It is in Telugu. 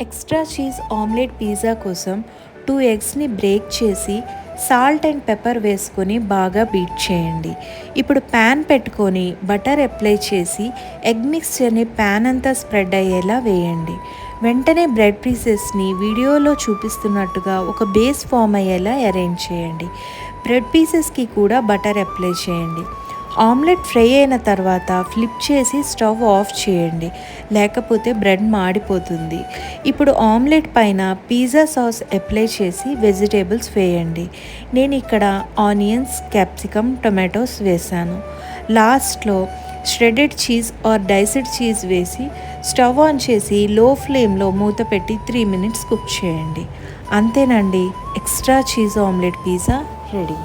ఎక్స్ట్రా చీజ్ ఆమ్లెట్ పిజ్జా కోసం 2 ఎగ్స్ని బ్రేక్ చేసి సాల్ట్ అండ్ పెప్పర్ వేసుకొని బాగా బీట్ చేయండి. ఇప్పుడు ప్యాన్ పెట్టుకొని బటర్ అప్లై చేసి ఎగ్ మిక్స్చర్ని ప్యాన్ అంతా స్ప్రెడ్ అయ్యేలా వేయండి. వెంటనే బ్రెడ్ పీసెస్ని వీడియోలో చూపిస్తున్నట్టుగా ఒక బేస్ ఫామ్ అయ్యేలా అరేంజ్ చేయండి. బ్రెడ్ పీసెస్కి కూడా బటర్ అప్లై చేయండి. ఆమ్లెట్ ఫ్రై అయిన తర్వాత ఫ్లిప్ చేసి స్టవ్ ఆఫ్ చేయండి, లేకపోతే బ్రెడ్ మాడిపోతుంది. ఇప్పుడు ఆమ్లెట్ పైన పిజ్జా సాస్ అప్లై చేసి వెజిటేబుల్స్ వేయండి. నేను ఇక్కడ ఆనియన్స్, క్యాప్సికమ్, టొమాటోస్ వేసాను. లాస్ట్లో shredded cheese or diced cheese వేసి స్టవ్ ఆన్ చేసి లో ఫ్లేమ్లో మూత పెట్టి 3 minutes కుక్ చేయండి. అంతేనండి, extra cheese omelette pizza ready.